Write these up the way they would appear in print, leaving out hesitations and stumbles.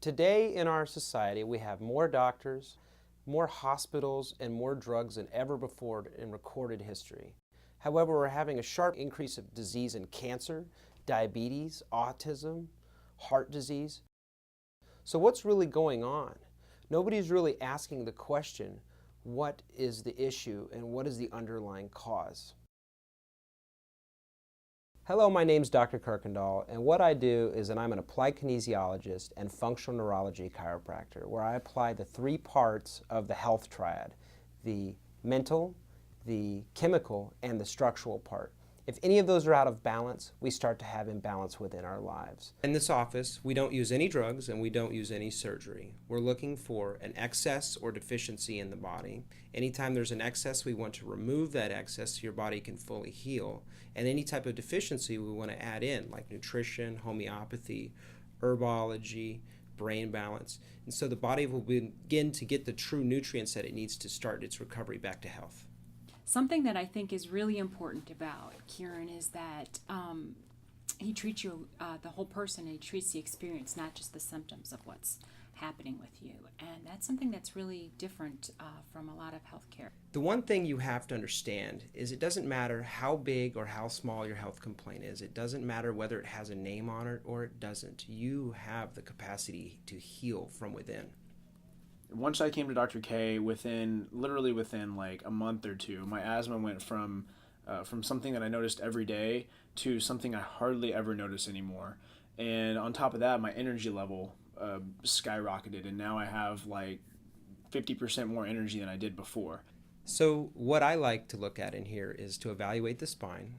Today in our society, we have more doctors, more hospitals, and more drugs than ever before in recorded history. However, we're having a sharp increase of disease in cancer, diabetes, autism, heart disease. So what's really going on? Nobody's really asking the question, what is the issue and what is the underlying cause? Hello, my name's Dr. Kirkendall, and what I do is that I'm an applied kinesiologist and functional neurology chiropractor, where I apply the three parts of the health triad: the mental, the chemical, and the structural part. If any of those are out of balance, we start to have imbalance within our lives. In this office, we don't use any drugs and we don't use any surgery. We're looking for an excess or deficiency in the body. Anytime there's an excess, we want to remove that excess so your body can fully heal. And any type of deficiency we want to add in, like nutrition, homeopathy, herbology, brain balance. And so the body will begin to get the true nutrients that it needs to start its recovery back to health. Something that I think is really important about Kieran is that he treats you, the whole person, and he treats the experience, not just the symptoms of what's happening with you. And that's something that's really different from a lot of healthcare. The one thing you have to understand is it doesn't matter how big or how small your health complaint is. It doesn't matter whether it has a name on it or it doesn't. You have the capacity to heal from within. Once I came to Dr. K, literally within like a month or two, my asthma went from something that I noticed every day to something I hardly ever notice anymore. And on top of that, my energy level skyrocketed, and now I have like 50% more energy than I did before. So what I like to look at in here is to evaluate the spine.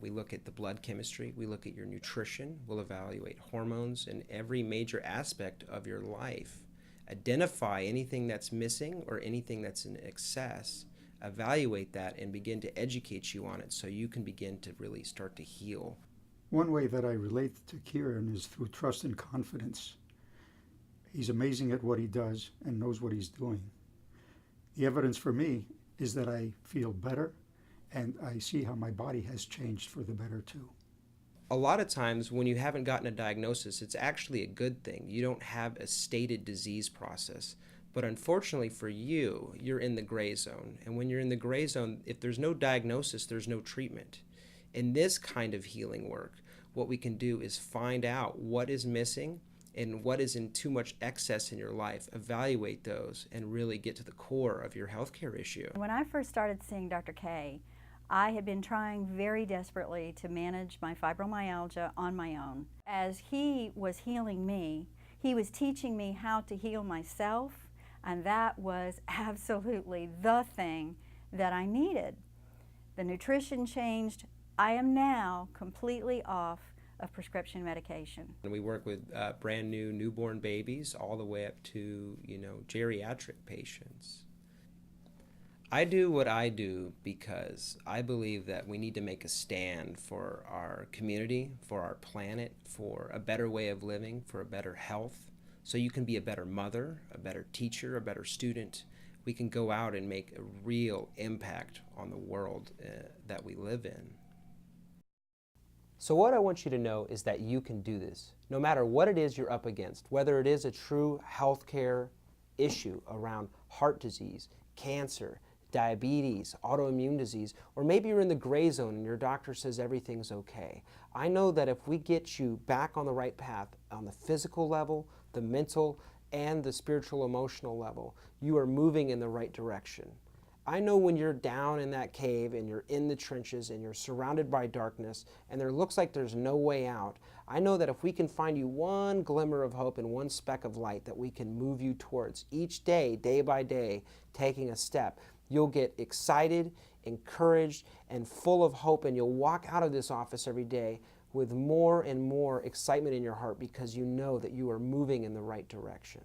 We look at the blood chemistry, we look at your nutrition, we'll evaluate hormones and every major aspect of your life. Identify anything that's missing or anything that's in excess, evaluate that, and begin to educate you on it so you can begin to really start to heal. One way that I relate to Kieran is through trust and confidence. He's amazing at what he does and knows what he's doing. The evidence for me is that I feel better, and I see how my body has changed for the better too. A lot of times when you haven't gotten a diagnosis, it's actually a good thing. You don't have a stated disease process. But unfortunately for you, you're in the gray zone. And when you're in the gray zone, if there's no diagnosis, there's no treatment. In this kind of healing work, what we can do is find out what is missing and what is in too much excess in your life, evaluate those, and really get to the core of your healthcare issue. When I first started seeing Dr. K, I had been trying very desperately to manage my fibromyalgia on my own. As he was healing me, he was teaching me how to heal myself, and that was absolutely the thing that I needed. The nutrition changed. I am now completely off of prescription medication. And we work with brand new newborn babies all the way up to, geriatric patients. I do what I do because I believe that we need to make a stand for our community, for our planet, for a better way of living, for a better health. So you can be a better mother, a better teacher, a better student. We can go out and make a real impact on the world that we live in. So what I want you to know is that you can do this, no matter what it is you're up against, whether it is a true healthcare issue around heart disease, cancer, diabetes, autoimmune disease, or maybe you're in the gray zone and your doctor says everything's okay. I know that if we get you back on the right path on the physical level, the mental, and the spiritual emotional level, you are moving in the right direction. I know when you're down in that cave and you're in the trenches and you're surrounded by darkness and there looks like there's no way out, I know that if we can find you one glimmer of hope and one speck of light that we can move you towards each day, day by day, taking a step, you'll get excited, encouraged, and full of hope, and you'll walk out of this office every day with more and more excitement in your heart because you know that you are moving in the right direction.